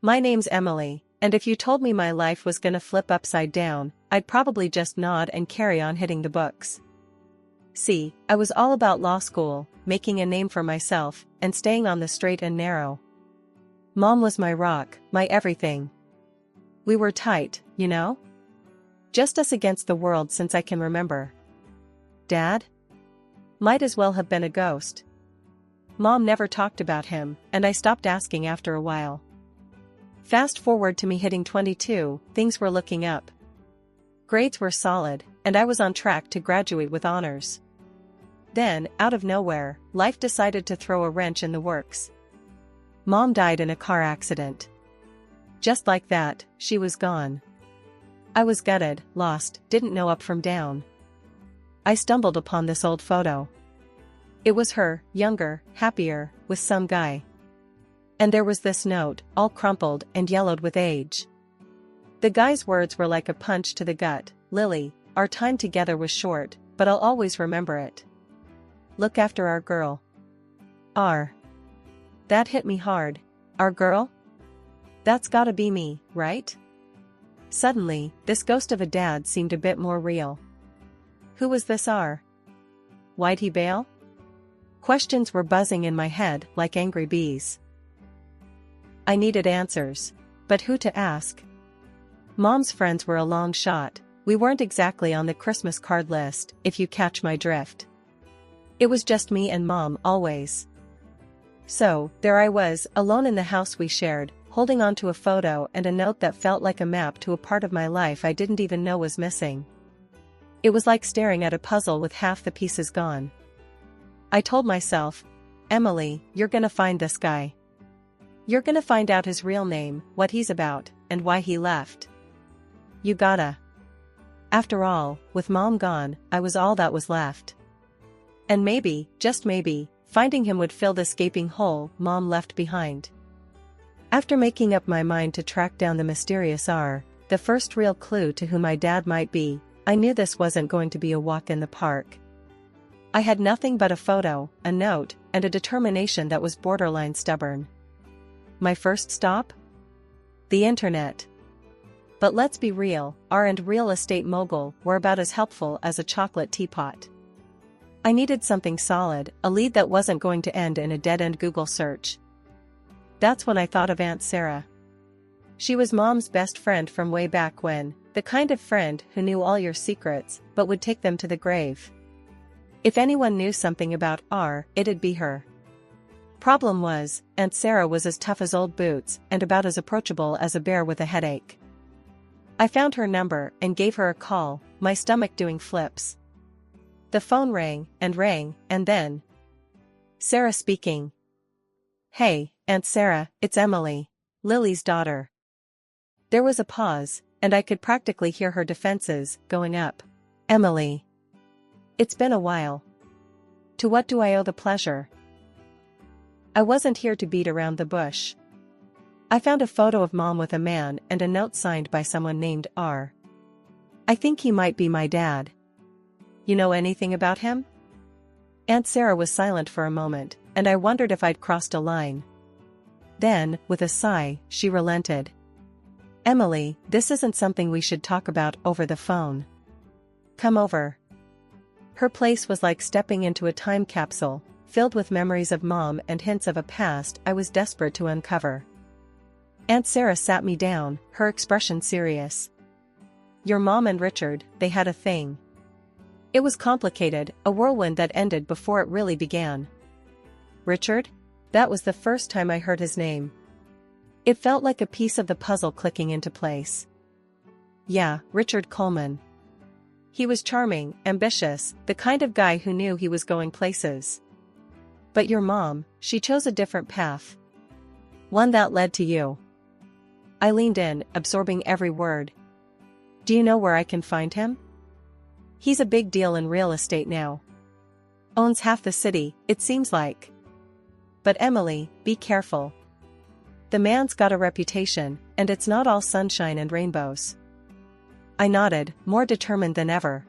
My name's Emily, and if you told me my life was gonna flip upside down, I'd probably just nod and carry on hitting the books. See, I was all about law school, making a name for myself, and staying on the straight and narrow. Mom was my rock, my everything. We were tight, you know? Just us against the world since I can remember. Dad? Might as well have been a ghost. Mom never talked about him, and I stopped asking after a while. Fast forward to me hitting 22, things were looking up. Grades were solid, and I was on track to graduate with honors. Then, out of nowhere, life decided to throw a wrench in the works. Mom died in a car accident. Just like that, she was gone. I was gutted, lost, didn't know up from down. I stumbled upon this old photo. It was her, younger, happier, with some guy. And there was this note, all crumpled and yellowed with age. The guy's words were like a punch to the gut. Lily, our time together was short, but I'll always remember it. Look after our girl. R. That hit me hard. Our girl? That's gotta be me, right? Suddenly, this ghost of a dad seemed a bit more real. Who was this R? Why'd he bail? Questions were buzzing in my head like angry bees. I needed answers. But who to ask? Mom's friends were a long shot. We weren't exactly on the Christmas card list, if you catch my drift. It was just me and Mom always. So, there I was, alone in the house we shared, holding onto a photo and a note that felt like a map to a part of my life I didn't even know was missing. It was like staring at a puzzle with half the pieces gone. I told myself, Emily, you're gonna find this guy. You're gonna find out his real name, what he's about, and why he left. You gotta. After all, with Mom gone, I was all that was left. And maybe, just maybe, finding him would fill this gaping hole Mom left behind. After making up my mind to track down the mysterious R, the first real clue to who my dad might be, I knew this wasn't going to be a walk in the park. I had nothing but a photo, a note, and a determination that was borderline stubborn. My first stop? The internet. But let's be real, R and real estate mogul were about as helpful as a chocolate teapot. I needed something solid, a lead that wasn't going to end in a dead-end Google search. That's when I thought of Aunt Sarah. She was Mom's best friend from way back when, the kind of friend who knew all your secrets, but would take them to the grave. If anyone knew something about R, it'd be her. Problem was, Aunt Sarah was as tough as old boots and about as approachable as a bear with a headache. I found her number and gave her a call, my stomach doing flips. The phone rang, and then. Sarah speaking. Hey, Aunt Sarah, it's Emily, Lily's daughter. There was a pause, and I could practically hear her defenses going up. Emily. It's been a while. To what do I owe the pleasure? I wasn't here to beat around the bush. I found a photo of Mom with a man and a note signed by someone named R. I think he might be my dad. You know anything about him? Aunt Sarah was silent for a moment, and I wondered if I'd crossed a line. Then, with a sigh, she relented. Emily, this isn't something we should talk about over the phone. Come over. Her place was like stepping into a time capsule, filled with memories of Mom and hints of a past I was desperate to uncover. Aunt Sarah sat me down, her expression serious. Your Mom and Richard, they had a thing. It was complicated, a whirlwind that ended before it really began. Richard? That was the first time I heard his name. It felt like a piece of the puzzle clicking into place. Yeah, Richard Coleman. He was charming, ambitious, the kind of guy who knew he was going places. But your Mom, she chose a different path. One that led to you. I leaned in, absorbing every word. Do you know where I can find him? He's a big deal in real estate now. Owns half the city, it seems like. But Emily, be careful. The man's got a reputation, and it's not all sunshine and rainbows. I nodded, more determined than ever.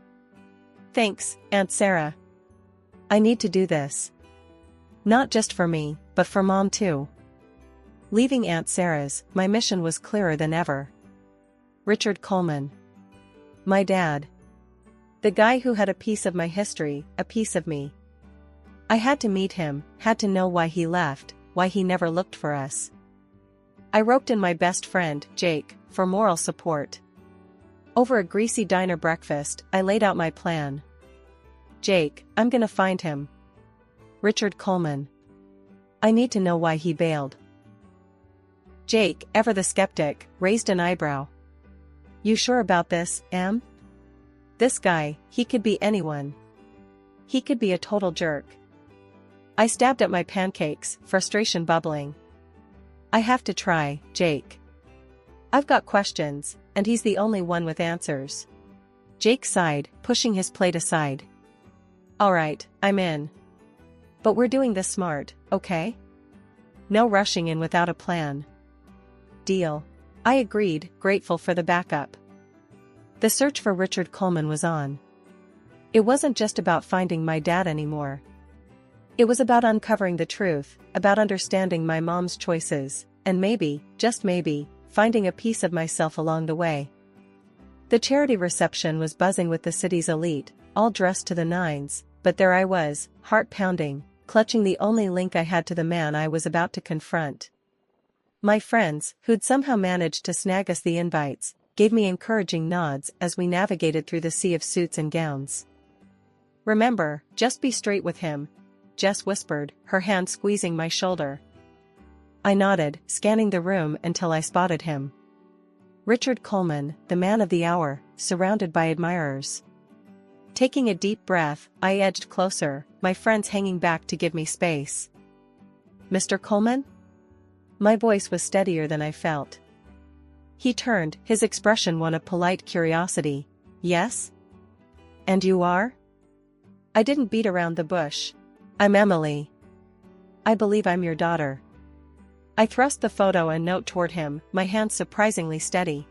Thanks, Aunt Sarah. I need to do this. Not just for me, but for Mom too. Leaving Aunt Sarah's, my mission was clearer than ever. Richard Coleman. My dad. The guy who had a piece of my history, a piece of me. I had to meet him, had to know why he left, why he never looked for us. I roped in my best friend, Jake, for moral support. Over a greasy diner breakfast, I laid out my plan. Jake, I'm gonna find him. Richard Coleman. I need to know why he bailed. Jake, ever the skeptic, raised an eyebrow. You sure about this, Em? This guy, he could be anyone. He could be a total jerk. I stabbed at my pancakes, frustration bubbling. I have to try, Jake. I've got questions, and he's the only one with answers. Jake sighed, pushing his plate aside. All right, I'm in. But we're doing this smart, okay? No rushing in without a plan. Deal. I agreed, grateful for the backup. The search for Richard Coleman was on. It wasn't just about finding my dad anymore. It was about uncovering the truth, about understanding my mom's choices, and maybe, just maybe, finding a piece of myself along the way. The charity reception was buzzing with the city's elite, all dressed to the nines, but there I was, heart pounding, clutching the only link I had to the man I was about to confront. My friends, who'd somehow managed to snag us the invites, gave me encouraging nods as we navigated through the sea of suits and gowns. Remember, just be straight with him, Jess whispered, her hand squeezing my shoulder. I nodded, scanning the room until I spotted him. Richard Coleman, the man of the hour, surrounded by admirers. Taking a deep breath, I edged closer, my friends hanging back to give me space. Mr. Coleman? My voice was steadier than I felt. He turned, his expression one of polite curiosity. Yes? And you are? I didn't beat around the bush. I'm Emily. I believe I'm your daughter. I thrust the photo and note toward him, my hands surprisingly steady.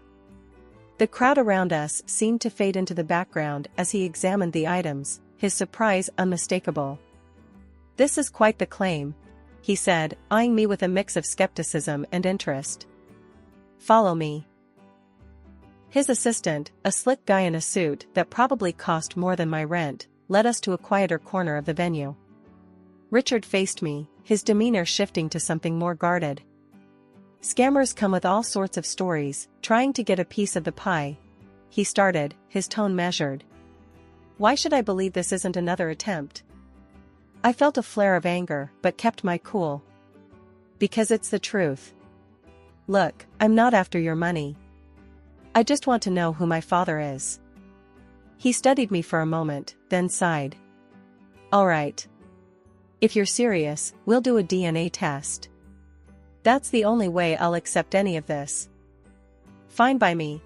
The crowd around us seemed to fade into the background as he examined the items, his surprise unmistakable. This is quite the claim, he said, eyeing me with a mix of skepticism and interest. Follow me. His assistant, a slick guy in a suit that probably cost more than my rent, led us to a quieter corner of the venue. Richard faced me, his demeanor shifting to something more guarded. Scammers come with all sorts of stories, trying to get a piece of the pie. He started, his tone measured. Why should I believe this isn't another attempt? I felt a flare of anger, but kept my cool. Because it's the truth. Look, I'm not after your money. I just want to know who my father is. He studied me for a moment, then sighed. All right. If you're serious, we'll do a DNA test. That's the only way I'll accept any of this. Fine by me.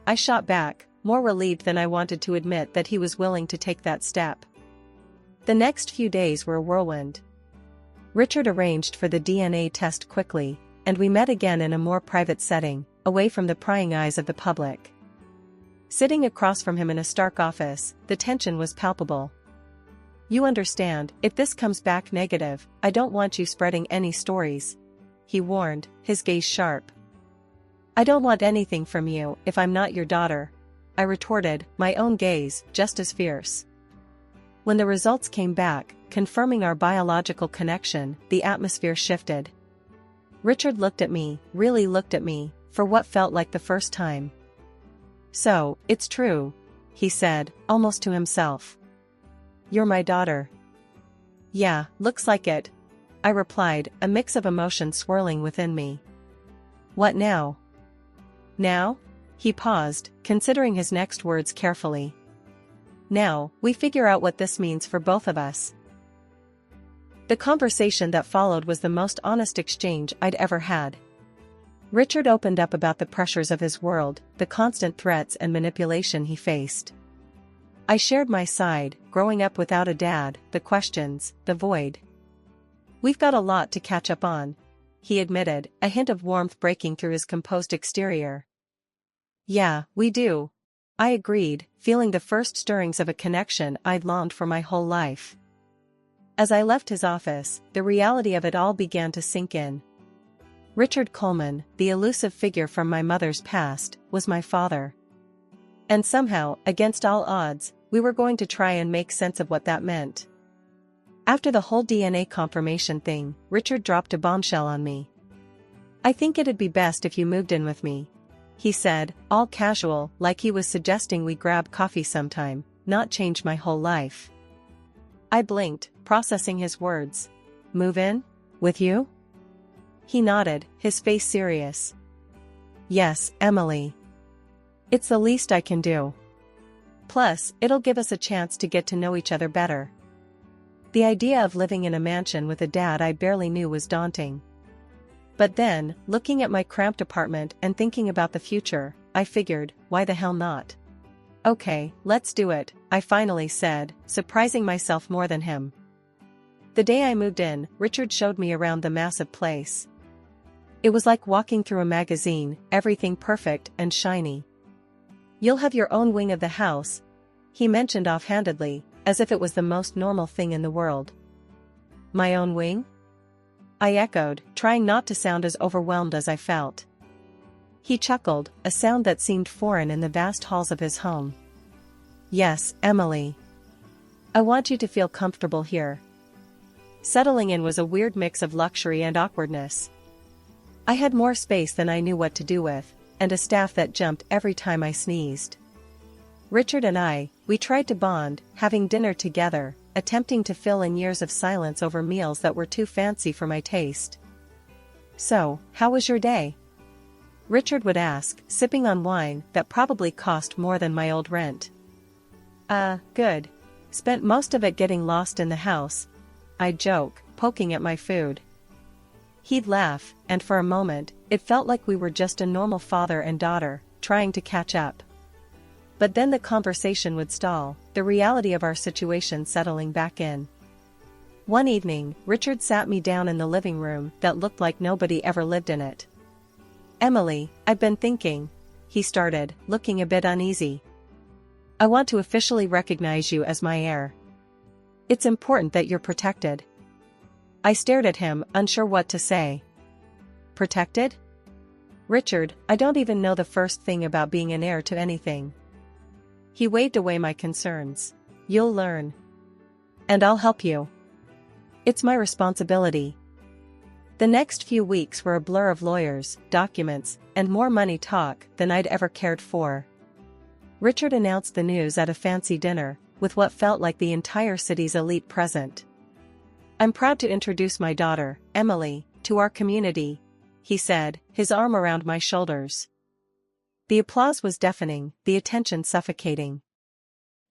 I shot back, more relieved than I wanted to admit that he was willing to take that step. The next few days were a whirlwind. Richard arranged for the DNA test quickly, and we met again in a more private setting, away from the prying eyes of the public. Sitting across from him in a stark office, the tension was palpable. You understand, if this comes back negative, I don't want you spreading any stories, he warned, his gaze sharp. I don't want anything from you if I'm not your daughter, I retorted, my own gaze just as fierce. When the results came back, confirming our biological connection, the atmosphere shifted. Richard looked at me, really looked at me, for what felt like the first time. So, it's true, he said, almost to himself. You're my daughter. Yeah, looks like it, I replied, a mix of emotion swirling within me. What now? Now? He paused, considering his next words carefully. Now, we figure out what this means for both of us. The conversation that followed was the most honest exchange I'd ever had. Richard opened up about the pressures of his world, the constant threats and manipulation he faced. I shared my side, growing up without a dad, the questions, the void. We've got a lot to catch up on, he admitted, a hint of warmth breaking through his composed exterior. Yeah, we do, I agreed, feeling the first stirrings of a connection I'd longed for my whole life. As I left his office, the reality of it all began to sink in. Richard Coleman, the elusive figure from my mother's past, was my father. And somehow, against all odds, we were going to try and make sense of what that meant. After the whole DNA confirmation thing, Richard dropped a bombshell on me. "I think it'd be best if you moved in with me," he said, all casual, like he was suggesting we grab coffee sometime, not change my whole life. I blinked, processing his words. "Move in? With you?" He nodded, his face serious. "Yes, Emily. It's the least I can do. Plus, it'll give us a chance to get to know each other better." The idea of living in a mansion with a dad I barely knew was daunting. But then, looking at my cramped apartment and thinking about the future, I figured, why the hell not? "Okay, let's do it," I finally said, surprising myself more than him. The day I moved in, Richard showed me around the massive place. It was like walking through a magazine, everything perfect and shiny. "You'll have your own wing of the house," he mentioned offhandedly, as if it was the most normal thing in the world. "My own wing?" I echoed, trying not to sound as overwhelmed as I felt. He chuckled, a sound that seemed foreign in the vast halls of his home. "Yes, Emily. I want you to feel comfortable here." Settling in was a weird mix of luxury and awkwardness. I had more space than I knew what to do with, and a staff that jumped every time I sneezed. Richard and we tried to bond, having dinner together, attempting to fill in years of silence over meals that were too fancy for my taste. "So, how was your day?" Richard would ask, sipping on wine that probably cost more than my old rent. Good. Spent most of it getting lost in the house," I'd joke, poking at my food. He'd laugh, and for a moment, it felt like we were just a normal father and daughter, trying to catch up. But then the conversation would stall, the reality of our situation settling back in. One evening, Richard sat me down in the living room that looked like nobody ever lived in it. "Emily, I've been thinking," he started, looking a bit uneasy. "I want to officially recognize you as my heir. It's important that you're protected." I stared at him, unsure what to say. "Protected? Richard, I don't even know the first thing about being an heir to anything." He waved away my concerns. "You'll learn. And I'll help you. It's my responsibility." The next few weeks were a blur of lawyers, documents, and more money talk than I'd ever cared for. Richard announced the news at a fancy dinner, with what felt like the entire city's elite present. "I'm proud to introduce my daughter, Emily, to our community," he said, his arm around my shoulders. The applause was deafening, the attention suffocating.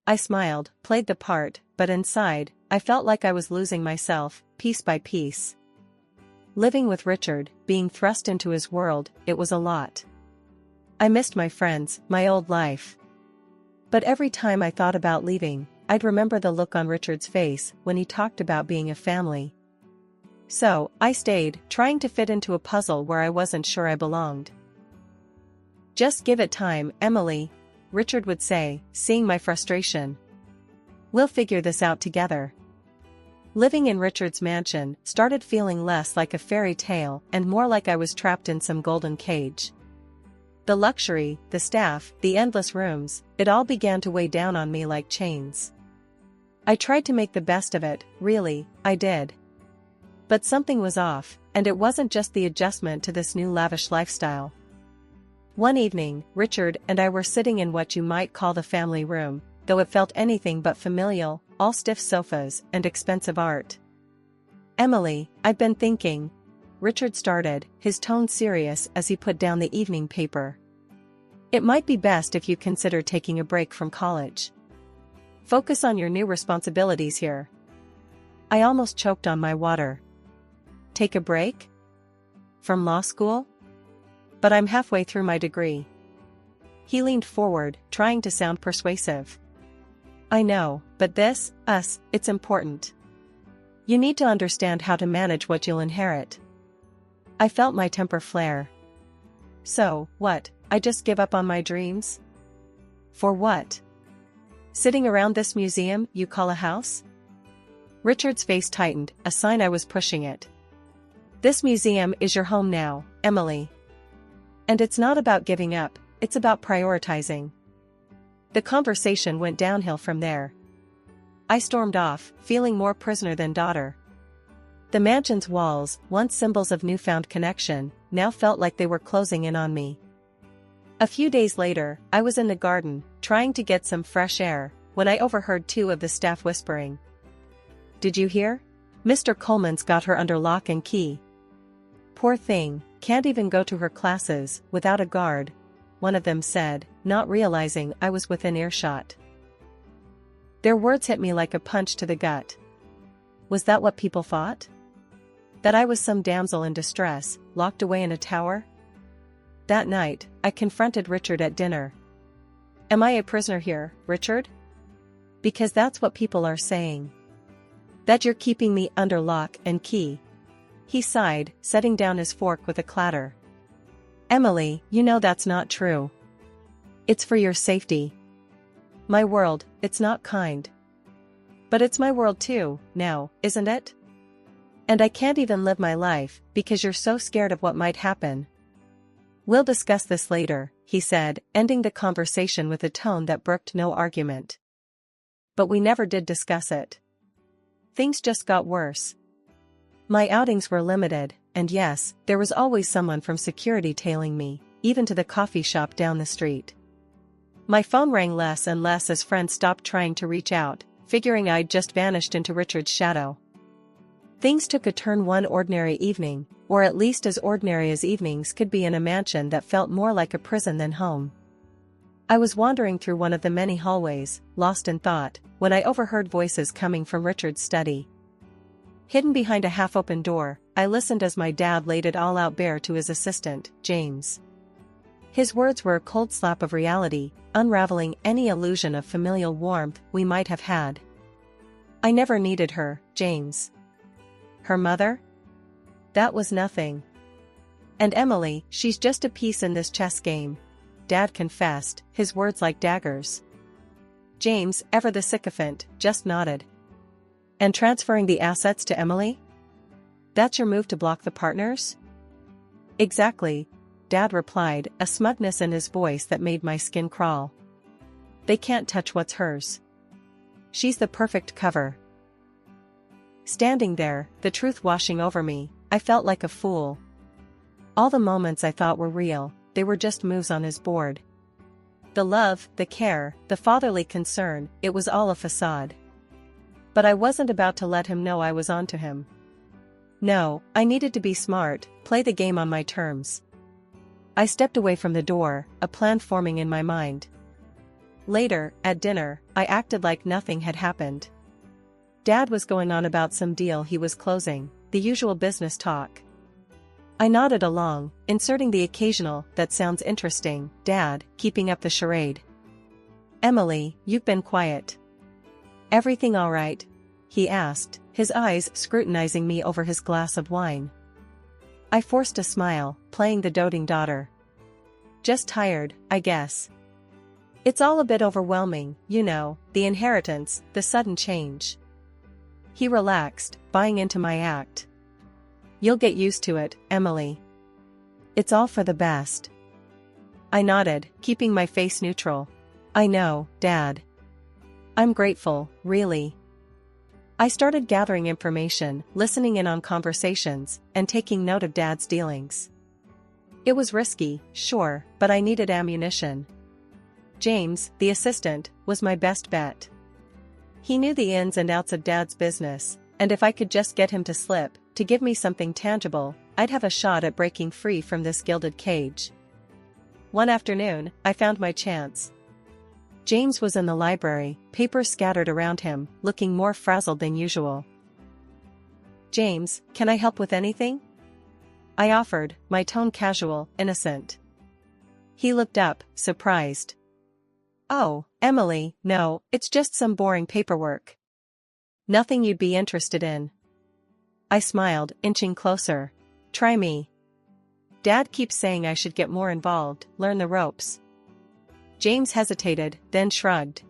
I smiled, played the part, but inside, I felt like I was losing myself, piece by piece. Living with Richard, being thrust into his world, it was a lot. I missed my friends, my old life. But every time I thought about leaving, I'd remember the look on Richard's face when he talked about being a family. So, I stayed, trying to fit into a puzzle where I wasn't sure I belonged. "Just give it time, Emily," Richard would say, seeing my frustration. "We'll figure this out together." Living in Richard's mansion started feeling less like a fairy tale and more like I was trapped in some golden cage. The luxury, the staff, the endless rooms, it all began to weigh down on me like chains. I tried to make the best of it, really, I did. But something was off, and it wasn't just the adjustment to this new lavish lifestyle. One evening, Richard and I were sitting in what you might call the family room, though it felt anything but familial, all stiff sofas and expensive art. "Emily, I've been thinking," Richard started, his tone serious as he put down the evening paper. "It might be best if you consider taking a break from college. Focus on your new responsibilities here." I almost choked on my water. "Take a break? From law school? But I'm halfway through my degree." He leaned forward, trying to sound persuasive. "I know, but it's important. You need to understand how to manage what you'll inherit." I felt my temper flare. "So, what, I just give up on my dreams? For what? Sitting around this museum you call a house?" Richard's face tightened, a sign I was pushing it. This museum is your home now, Emily. And it's not about giving up, it's about prioritizing. The conversation went downhill from there. I stormed off, feeling more prisoner than daughter. The mansion's walls, once symbols of newfound connection, now felt like they were closing in on me. A few days later, I was in the garden, trying to get some fresh air, when I overheard two of the staff whispering. "Did you hear? Mr. Coleman's got her under lock and key. Poor thing, can't even go to her classes, without a guard," one of them said, not realizing I was within earshot. Their words hit me like a punch to the gut. Was that what people thought? That I was some damsel in distress, locked away in a tower? That night, I confronted Richard at dinner. "Am I a prisoner here, Richard? Because that's what people are saying. That you're keeping me under lock and key." He sighed, setting down his fork with a clatter. "Emily, you know that's not true. It's for your safety. My world, it's not kind. But it's my world too, now, isn't it? And I can't even live my life, because you're so scared of what might happen." "We'll discuss this later," he said, ending the conversation with a tone that brooked no argument. But we never did discuss it. Things just got worse. My outings were limited, and yes, there was always someone from security tailing me, even to the coffee shop down the street. My phone rang less and less as friends stopped trying to reach out, figuring I'd just vanished into Richard's shadow. Things took a turn one ordinary evening, or at least as ordinary as evenings could be in a mansion that felt more like a prison than home. I was wandering through one of the many hallways, lost in thought, when I overheard voices coming from Richard's study. Hidden behind a half-open door, I listened as my dad laid it all out bare to his assistant, James. His words were a cold slap of reality, unraveling any illusion of familial warmth we might have had. "I never needed her, James. Her mother? That was nothing. And Emily, she's just a piece in this chess game," Dad confessed, his words like daggers. James, ever the sycophant, just nodded. "And transferring the assets to Emily? That's your move to block the partners?" "Exactly," Dad replied, a smugness in his voice that made my skin crawl. "They can't touch what's hers. She's the perfect cover." Standing there, the truth washing over me, I felt like a fool. All the moments I thought were real, they were just moves on his board. The love, the care, the fatherly concern, it was all a facade. But I wasn't about to let him know I was onto him. No, I needed to be smart, play the game on my terms. I stepped away from the door, a plan forming in my mind. Later, at dinner, I acted like nothing had happened. Dad was going on about some deal he was closing, the usual business talk. I nodded along, inserting the occasional "that sounds interesting, Dad," keeping up the charade. "Emily, you've been quiet. Everything all right?" he asked, his eyes scrutinizing me over his glass of wine. I forced a smile, playing the doting daughter. "Just tired, I guess. It's all a bit overwhelming, you know, the inheritance, the sudden change." He relaxed, buying into my act. "You'll get used to it, Emily. It's all for the best." I nodded, keeping my face neutral. "I know, Dad. I'm grateful, really." I started gathering information, listening in on conversations, and taking note of Dad's dealings. It was risky, sure, but I needed ammunition. James, the assistant, was my best bet. He knew the ins and outs of Dad's business, and if I could just get him to slip, to give me something tangible, I'd have a shot at breaking free from this gilded cage. One afternoon, I found my chance. James was in the library, papers scattered around him, looking more frazzled than usual. "James, can I help with anything?" I offered, my tone casual, innocent. He looked up, surprised. "Oh, Emily, no, it's just some boring paperwork. Nothing you'd be interested in." I smiled, inching closer. "Try me. Dad keeps saying I should get more involved, learn the ropes." James hesitated, then shrugged.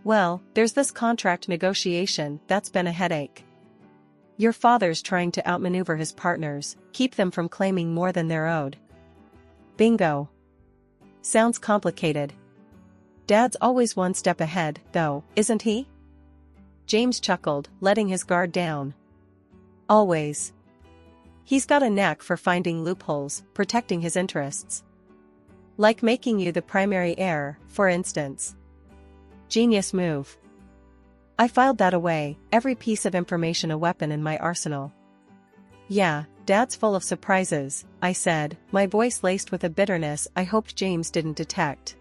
"Well, there's this contract negotiation, that's been a headache." Your father's trying to outmaneuver his partners, keep them from claiming more than they're owed. Bingo. Sounds complicated. Dad's always one step ahead, though, isn't he? James chuckled, letting his guard down. Always. He's got a knack for finding loopholes, protecting his interests. Like making you the primary heir, for instance. Genius move. I filed that away, every piece of information a weapon in my arsenal. Yeah, Dad's full of surprises, I said, my voice laced with a bitterness I hoped James didn't detect.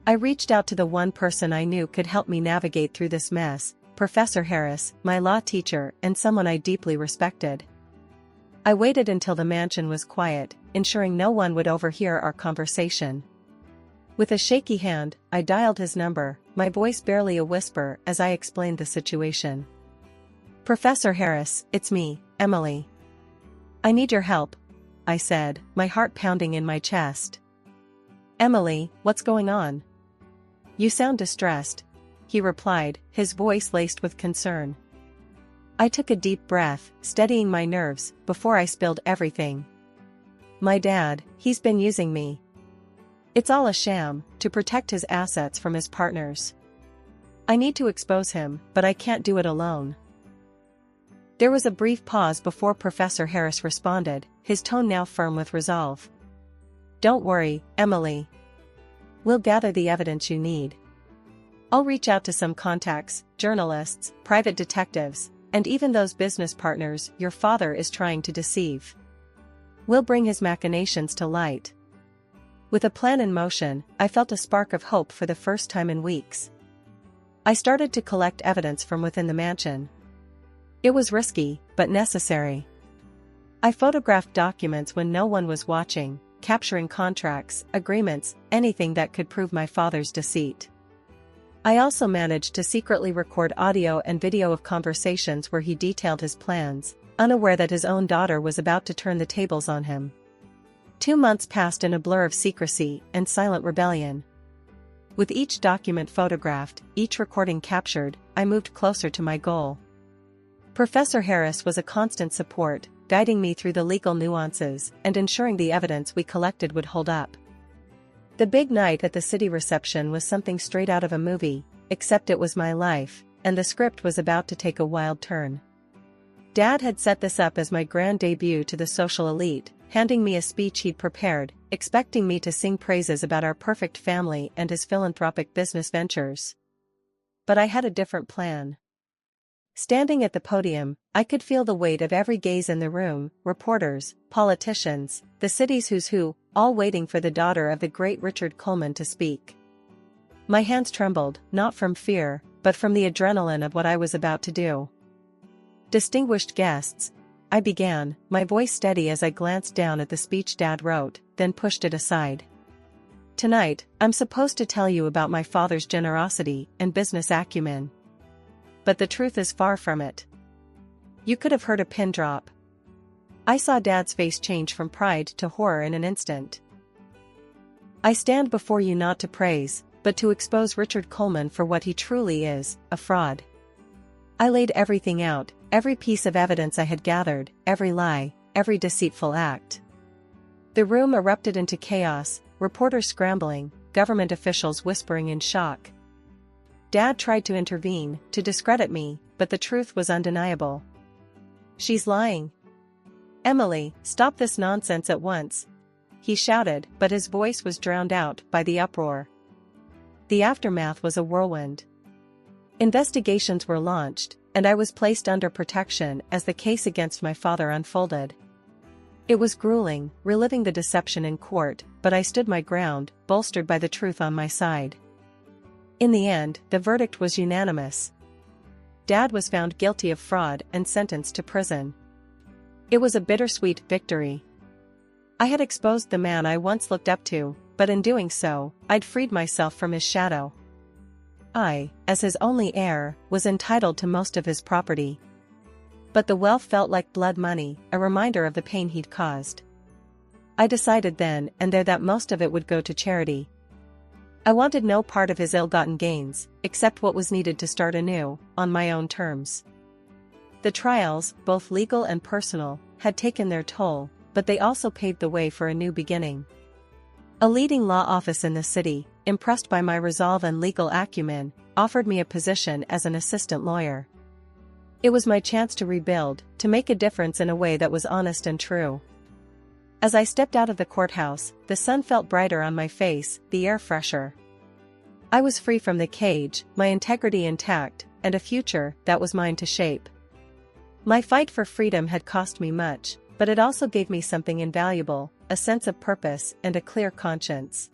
I reached out to the one person I knew could help me navigate through this mess, Professor Harris, my law teacher and someone I deeply respected. I waited until the mansion was quiet, ensuring no one would overhear our conversation. With a shaky hand, I dialed his number, my voice barely a whisper as I explained the situation. Professor Harris, it's me, Emily. I need your help, I said, my heart pounding in my chest. Emily, what's going on? You sound distressed, he replied, his voice laced with concern. I took a deep breath, steadying my nerves, before I spilled everything. My dad, he's been using me. It's all a sham, to protect his assets from his partners. I need to expose him, but I can't do it alone. There was a brief pause before Professor Harris responded, his tone now firm with resolve. Don't worry, Emily. We'll gather the evidence you need. I'll reach out to some contacts, journalists, private detectives, and even those business partners your father is trying to deceive. We'll bring his machinations to light. With a plan in motion, I felt a spark of hope for the first time in weeks. I started to collect evidence from within the mansion. It was risky, but necessary. I photographed documents when no one was watching, capturing contracts, agreements, anything that could prove my father's deceit. I also managed to secretly record audio and video of conversations where he detailed his plans, unaware that his own daughter was about to turn the tables on him. 2 months passed in a blur of secrecy and silent rebellion. With each document photographed, each recording captured, I moved closer to my goal. Professor Harris was a constant support, guiding me through the legal nuances and ensuring the evidence we collected would hold up. The big night at the city reception was something straight out of a movie, except it was my life, and the script was about to take a wild turn. Dad had set this up as my grand debut to the social elite, handing me a speech he'd prepared, expecting me to sing praises about our perfect family and his philanthropic business ventures. But I had a different plan. Standing at the podium, I could feel the weight of every gaze in the room, reporters, politicians, the city's who's who, all waiting for the daughter of the great Richard Coleman to speak. My hands trembled, not from fear, but from the adrenaline of what I was about to do. Distinguished guests, I began, my voice steady as I glanced down at the speech Dad wrote, then pushed it aside. Tonight, I'm supposed to tell you about my father's generosity and business acumen. But the truth is far from it. You could have heard a pin drop. I saw Dad's face change from pride to horror in an instant. I stand before you not to praise, but to expose Richard Coleman for what he truly is, a fraud. I laid everything out, every piece of evidence I had gathered, every lie, every deceitful act. The room erupted into chaos, reporters scrambling, government officials whispering in shock. Dad tried to intervene, to discredit me, but the truth was undeniable. She's lying. Emily, stop this nonsense at once, he shouted, but his voice was drowned out by the uproar. The aftermath was a whirlwind. Investigations were launched, and I was placed under protection as the case against my father unfolded. It was grueling, reliving the deception in court, but I stood my ground, bolstered by the truth on my side. In the end, the verdict was unanimous. Dad was found guilty of fraud and sentenced to prison. It was a bittersweet victory. I had exposed the man I once looked up to, but in doing so, I'd freed myself from his shadow. I, as his only heir, was entitled to most of his property. But the wealth felt like blood money, a reminder of the pain he'd caused. I decided then and there that most of it would go to charity. I wanted no part of his ill-gotten gains, except what was needed to start anew, on my own terms. The trials, both legal and personal, had taken their toll, but they also paved the way for a new beginning. A leading law office in the city, impressed by my resolve and legal acumen, offered me a position as an assistant lawyer. It was my chance to rebuild, to make a difference in a way that was honest and true. As I stepped out of the courthouse, the sun felt brighter on my face, the air fresher. I was free from the cage, my integrity intact, and a future that was mine to shape. My fight for freedom had cost me much, but it also gave me something invaluable, a sense of purpose and a clear conscience.